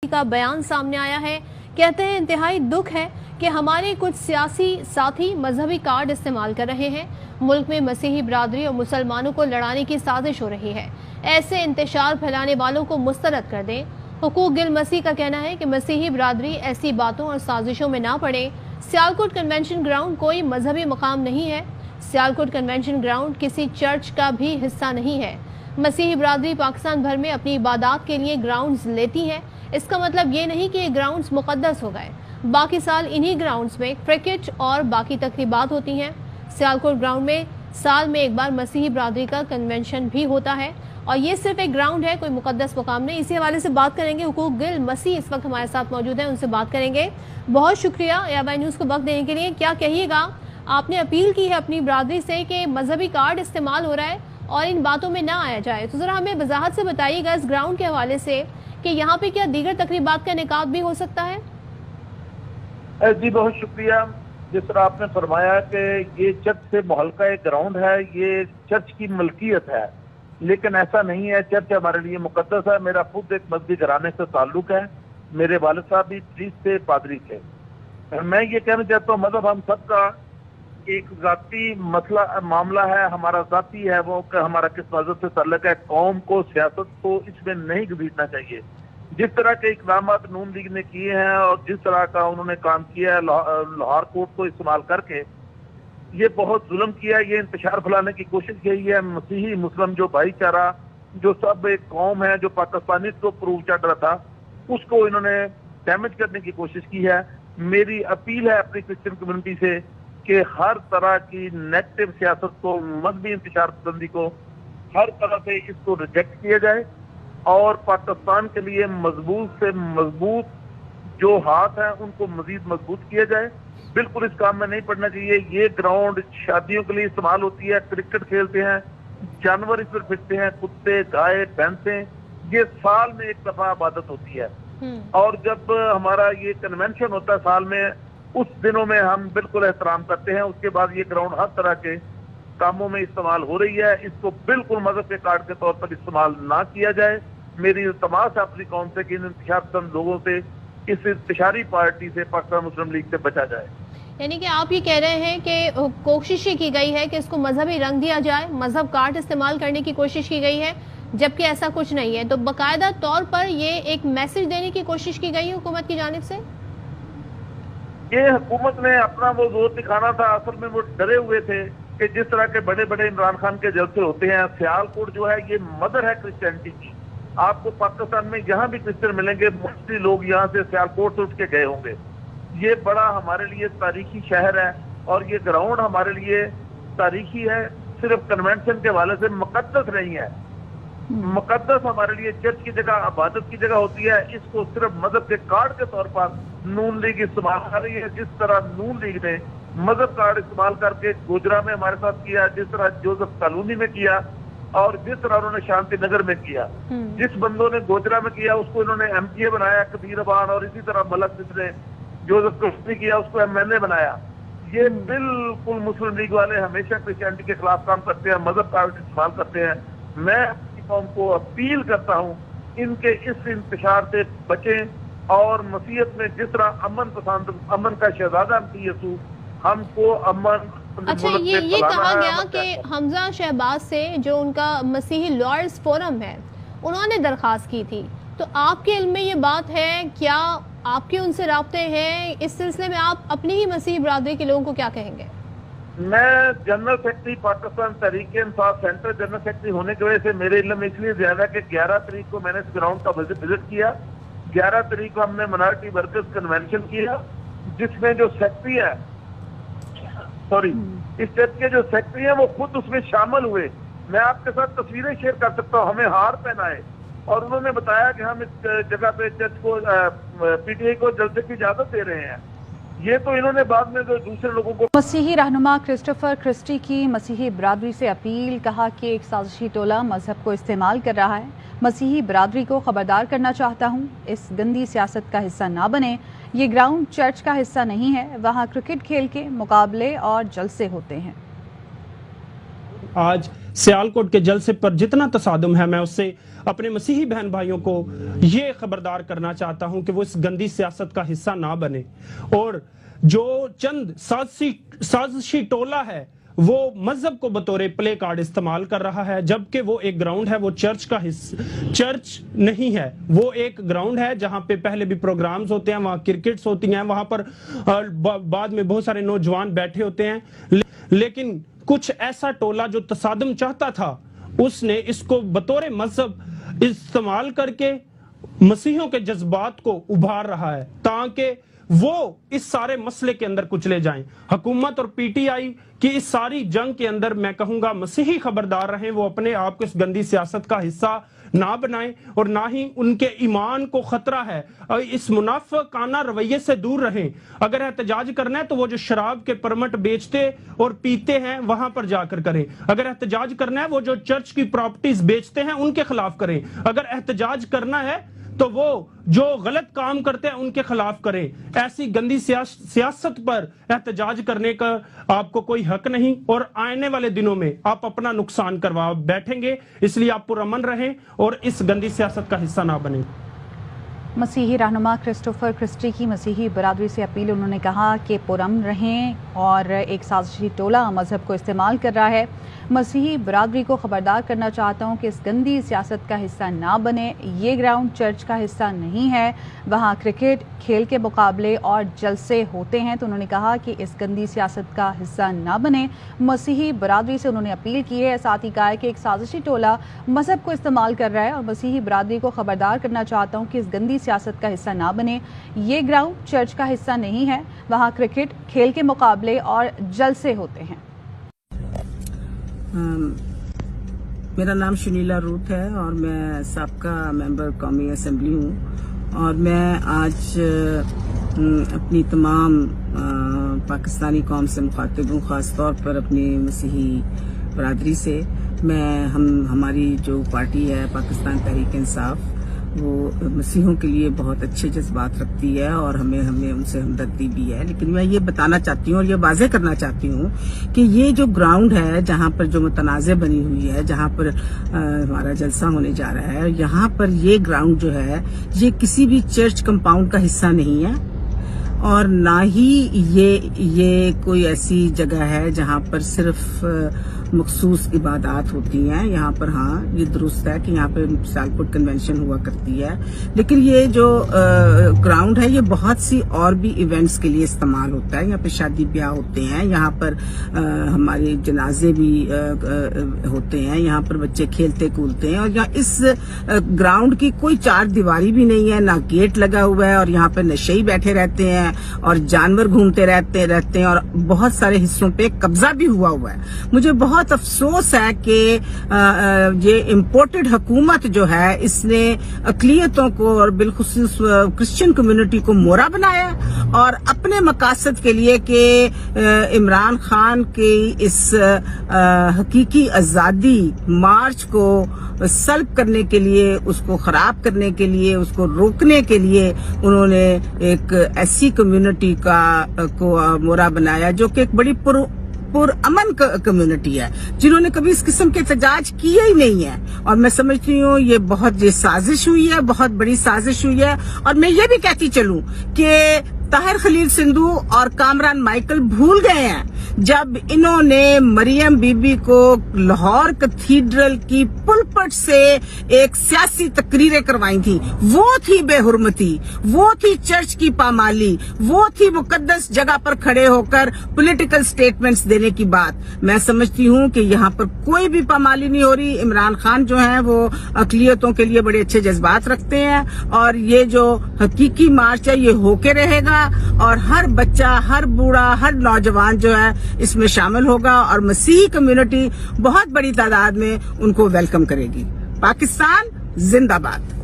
का बयान सामने आया है। कहते हैं इंतहाई दुख है कि हमारे कुछ सियासी साथी मजहबी कार्ड इस्तेमाल कर रहे हैं। मुल्क में मसीही बरादरी और मुसलमानों को लड़ाने की साजिश हो रही है। ऐसे इंतशार फैलाने वालों को मुस्तरद कर दें। हुकूक गिल मसीह का कहना है कि मसीही बरादरी ऐसी बातों और साजिशों में ना पड़े। सियालकोट कन्वेंशन ग्राउंड कोई मजहबी मकाम नहीं है। सियालकोट कन्वेंशन ग्राउंड किसी चर्च का भी हिस्सा नहीं है। मसीही बरादरी पाकिस्तान भर में अपनी इबादत के लिए ग्राउंड्स लेती है। इसका मतलब ये नहीं कि ये ग्राउंड्स मुकद्दस हो गए। बाकी साल इन्हीं ग्राउंड्स में क्रिकेट और बाकी तकरीबात होती हैं। सियालकोट ग्राउंड में साल में एक बार मसीही बरादरी का कन्वेंशन भी होता है और ये सिर्फ एक ग्राउंड है, कोई मुकद्दस मुकाम नहीं। इसी हवाले से बात करेंगे। हुकूक गिल मसीह इस वक्त हमारे साथ मौजूद हैं, उनसे बात करेंगे। बहुत शुक्रिया ABI न्यूज़ को वक्त देने के लिए। क्या कहिएगा, आपने अपील की है अपनी बरादरी से कि मजहबी कार्ड इस्तेमाल हो रहा है और इन बातों में ना आया जाए, तो ज़रा हमें वजाहत से बताइएगा इस ग्राउंड के हवाले से कि यहाँ पे क्या दीगर तकरीबात का इनेकाद भी हो सकता है? जी बहुत शुक्रिया। जिस तरह आपने फरमाया कि ये चर्च से माहौल का एक ग्राउंड है, ये चर्च की मलकियत है, लेकिन ऐसा नहीं है। चर्च हमारे लिए मुकद्दस है। मेरा खुद एक मजहबी घराने से ताल्लुक है। मेरे वालिद साहब भी प्रीस्ट थे, पादरी थे। मैं ये कहना चाहता हूँ, मजहब हम सबका एक ज़ाती मसला मामला है, हमारा ज़ाती है वो कि हमारा किस मजहब से ताल्लुक है। कौम को, सियासत को इसमें नहीं घसीटना चाहिए। जिस तरह के इक़दामात नून लीग ने किए हैं और जिस तरह का उन्होंने काम किया है लाहौर कोर्ट को इस्तेमाल करके, ये बहुत जुल्म किया है। ये इंतशार फैलाने की कोशिश की है। मसीही मुस्लिम जो भाईचारा, जो सब एक कौम है जो पाकिस्तानी को प्रूव चढ़ रहा था, उसको इन्होंने डैमेज करने की कोशिश की है। मेरी अपील है अपनी क्रिश्चियन कम्युनिटी से कि हर तरह की नेगेटिव सियासत को, मजहबी इंतशार पसंदी को हर तरह से इसको रिजेक्ट किया जाए और पाकिस्तान के लिए मजबूत से मजबूत जो हाथ हैं उनको मजीद मजबूत किया जाए। बिल्कुल इस काम में नहीं पड़ना चाहिए। ये ग्राउंड शादियों के लिए इस्तेमाल होती है, क्रिकेट खेलते हैं, जानवर इस पर फिरते हैं, कुत्ते, गाय, भैंसें। ये साल में एक दफा इबादत होती है और जब हमारा ये कन्वेंशन होता है साल में, उस दिनों में हम बिल्कुल एहतराम करते हैं। उसके बाद ये ग्राउंड हर तरह के कामों में इस्तेमाल हो रही है। इसको बिल्कुल मजहब के कार्ड के तौर पर इस्तेमाल ना किया जाए। मेरी तमाम से अपनी कौम से कि इन इंतशार पसंद लोगों से, इस इंतशारी पार्टी से, पाकिस्तान मुस्लिम लीग से बचा जाए। यानी कि आप ये कह रहे हैं कि कोशिश ये की गई है कि इसको मजहबी रंग दिया जाए, मजहब कार्ड इस्तेमाल करने की कोशिश की गई है, जबकि ऐसा कुछ नहीं है। तो बाकायदा तौर पर ये एक मैसेज देने की कोशिश की गई है हुकूमत की जानिब से। ये हुकूमत ने अपना वो जोर दिखाना था। असल में वो डरे हुए थे कि जिस तरह के बड़े बड़े इमरान खान के जलसे होते हैं, सियालकोट जो है ये मदर है क्रिश्चियनिटी की। आपको पाकिस्तान में जहां भी क्रिश्चियन मिलेंगे, मोस्टली लोग यहाँ से सियालकोट से उठ के गए होंगे। ये बड़ा हमारे लिए तारीखी शहर है और ये ग्राउंड हमारे लिए तारीखी है। सिर्फ कन्वेंशन के हवाले से मुकद्दस नहीं है। मुकद्दस हमारे लिए चर्च की जगह, इबादत की जगह होती है। इसको सिर्फ मजहब के कार्ड के तौर पर नून लीग इस्तेमाल कर रही है। जिस तरह नून लीग ने मजहब कार्ड इस्तेमाल करके गोजरा में हमारे साथ किया, जिस तरह जोसेफ कॉलोनी में किया और जिस तरह उन्होंने शांति नगर में किया। जिस बंदों ने गोजरा में किया उसको इन्होंने MPA बनाया, कबीर अबान, और इसी तरह मलक जिसने जोसेफ कॉलोनी किया उसको MNA बनाया। ये बिल्कुल मुस्लिम लीग वाले हमेशा क्रिश्चियनिटी के खिलाफ काम करते हैं, मजहब कार्ड इस्तेमाल करते हैं। मैं अपनी कौम को अपील करता हूँ इनके इस इंतशार से बचें और मसीहत में जिस तरह अमन पसंद, अमन का शहजादा मसीह यीशु, हमको अमन। अच्छा, ये कहा गया कि हमजा शहबाज से जो उनका मसीही लॉयर्स फोरम है उन्होंने दरख्वास्त की थी, तो आपके इल्म में ये बात है, क्या आपके उनसे राब्ते हैं? इस सिलसिले में आप अपनी ही मसीही बरादरी के लोगों को क्या कहेंगे? मैं general secretary Pakistan Tehreek-e-Insaf centre general secretary होने की वजह से मेरे इल्म इसलिए ज्यादा कि 11 तारीख को मैंने इस ग्राउंड का विजिट किया। 11 तारीख को हमने माइनॉरिटी वर्कर्स कन्वेंशन किया, जिसमें जो सेक्रेटरी है, इस चर्च के जो सेक्रेटरी है वो खुद उसमें शामिल हुए। मैं आपके साथ तस्वीरें शेयर कर सकता हूँ। हमें हार पहनाए और उन्होंने बताया कि हम इस जगह पे चर्च को PTI को जलसे की इजाजत दे रहे हैं। ये तो इन्होंने बाद में जो दूसरे लोगों को। मसीही रहनुमा क्रिस्टोफर क्रिस्टी की मसीही बरादरी से अपील, कहा कि एक साजिशी टोला मजहब को इस्तेमाल कर रहा है। मसीही बरादरी को खबरदार करना चाहता हूँ, इस गंदी सियासत का हिस्सा ना बने। ये ग्राउंड चर्च का हिस्सा नहीं है, वहाँ क्रिकेट खेल के मुकाबले और जलसे होते हैं। आज सियालकोट के जलसे पर जितना तसादुम है, मैं उससे अपने मसीही बहन भाइयों को ये खबरदार करना चाहता हूं कि वो इस गंदी सियासत का हिस्सा ना बने। और जो चंद साजिशी टोला है वो मजहब को बतौर प्ले कार्ड इस्तेमाल कर रहा है, जबकि वो एक ग्राउंड है, वो चर्च नहीं है। वो एक ग्राउंड है जहां पे पहले भी प्रोग्राम्स होते हैं, वहां क्रिकेट्स होती हैं, वहां पर बाद में बहुत सारे नौजवान बैठे होते हैं। लेकिन कुछ ऐसा टोला जो तसादम चाहता था, उसने इसको बतौर मजहब इस्तेमाल करके मसीहों के जज्बात को उभार रहा है ताकि वो इस सारे मसले के अंदर कुचले जाएं। हुकूमत और पीटीआई की इस सारी जंग के अंदर मैं कहूंगा मसीही खबरदार रहें, वो अपने आप को इस गंदी सियासत का हिस्सा ना बनाएं और ना ही उनके ईमान को खतरा है। इस मुनाफिकाना रवैये से दूर रहें। अगर एहतजाज करना है तो वो जो शराब के परमट बेचते और पीते हैं वहां पर जाकर करें। अगर एहतजाज करना है वो जो चर्च की प्रॉपर्टीज बेचते हैं उनके खिलाफ करें। अगर एहतजाज करना है तो वो जो गलत काम करते हैं उनके खिलाफ करें। ऐसी गंदी सियासत पर एहतजाज करने का आपको कोई हक नहीं और आने वाले दिनों में आप अपना नुकसान करवा बैठेंगे। इसलिए आप पुरअमन रहें और इस गंदी सियासत का हिस्सा ना बने। मसीही रहनुमा क्रिस्टोफर क्रिस्टी की मसीही बरादरी से अपील। उन्होंने कहा कि पुरअमन रहें और एक साजिशी टोला मजहब को इस्तेमाल कर रहा है। मसीही बरादरी को खबरदार करना चाहता हूँ कि इस गंदी सियासत का हिस्सा ना बने। ये ग्राउंड चर्च का हिस्सा नहीं है, वहाँ क्रिकेट खेल के मुकाबले और जलसे होते हैं। तो उन्होंने कहा कि इस गंदी सियासत का हिस्सा ना बने। मसीही बरादरी से उन्होंने अपील की है। साथ ही कहा है कि एक साजिशी टोला मजहब को इस्तेमाल कर रहा है और मसीही बरादरी को खबरदार करना चाहता हूँ कि इस गंदी सियासत का हिस्सा ना बने। ये ग्राउंड चर्च का हिस्सा नहीं है, वहाँ क्रिकेट खेल के मुकाबले और जलसे होते हैं। मेरा नाम सुनीला रूथ है और मैं साबका मेंबर कौमी असेंबली हूँ और मैं आज अपनी तमाम पाकिस्तानी कौम से मुखातिब हूँ, ख़ास तौर पर अपनी मसीही बरादरी से। हमारी जो पार्टी है पाकिस्तान तहरीक इंसाफ, वो मसीहों के लिए बहुत अच्छे जज्बात रखती है और हमें उनसे हमदर्दी भी है। लेकिन मैं ये बताना चाहती हूँ और ये वाज़ेह करना चाहती हूँ कि ये जो ग्राउंड है जहाँ पर जो मुतनाज़े बनी हुई है, जहाँ पर हमारा जलसा होने जा रहा है, यहाँ पर ये ग्राउंड जो है ये किसी भी चर्च कंपाउंड का हिस्सा नहीं है और ना ही ये कोई ऐसी जगह है जहाँ पर सिर्फ मखसूस इबादत होती हैं। यहाँ पर हाँ ये दुरुस्त है कि यहाँ पे सियालकोट कन्वेंशन हुआ करती है, लेकिन ये जो ग्राउंड है ये बहुत सी और भी इवेंट्स के लिए इस्तेमाल होता है। यहाँ पे शादी ब्याह होते हैं, यहाँ पर हमारे जनाजे भी होते हैं, यहाँ पर बच्चे खेलते कूदते हैं और यहाँ इस ग्राउंड की कोई चार दीवारी भी नहीं है, ना गेट लगा हुआ है और यहाँ पे नशेई बैठे रहते हैं और जानवर घूमते रहते हैं और बहुत सारे हिस्सों पे कब्जा भी हुआ है। मुझे बहुत अफसोस है कि ये इम्पोर्टेड हुकूमत जो है इसने अक़लियतों को और बिलखुसूस क्रिश्चियन कम्युनिटी को मोरा बनाया और अपने मकासद के लिए कि इमरान खान की इस हकीकी आज़ादी मार्च को सल्ब करने के लिए, उसको खराब करने के लिए, उसको रोकने के लिए उन्होंने एक ऐसी कम्युनिटी को मोरा बनाया जो कि एक बड़ी पुरअमन कम्युनिटी है, जिन्होंने कभी इस किस्म के एहतजाज किए ही नहीं है। और मैं समझती हूँ ये साजिश हुई है, बहुत बड़ी साजिश हुई है। और मैं ये भी कहती चलूं कि ताहिर खलील सिंधु और कामरान माइकल भूल गए हैं जब इन्होंने मरियम बीबी को लाहौर कैथीड्रल की पुलपट से एक सियासी तकरीरें करवाई थी। वो थी बेहुरमती, वो थी चर्च की पामाली, वो थी मुकद्दस जगह पर खड़े होकर पॉलिटिकल स्टेटमेंट्स देने की बात। मैं समझती हूँ कि यहाँ पर कोई भी पामाली नहीं हो रही। इमरान खान जो है वो अक़लियतों के लिए बड़े अच्छे जज्बात रखते हैं और ये जो हकीकी मार्च है ये होके रहेगा और हर बच्चा, हर बूढ़ा, हर नौजवान जो है इसमें शामिल होगा और मसीही कम्युनिटी बहुत बड़ी तादाद में उनको वेलकम करेगी। पाकिस्तान जिंदाबाद।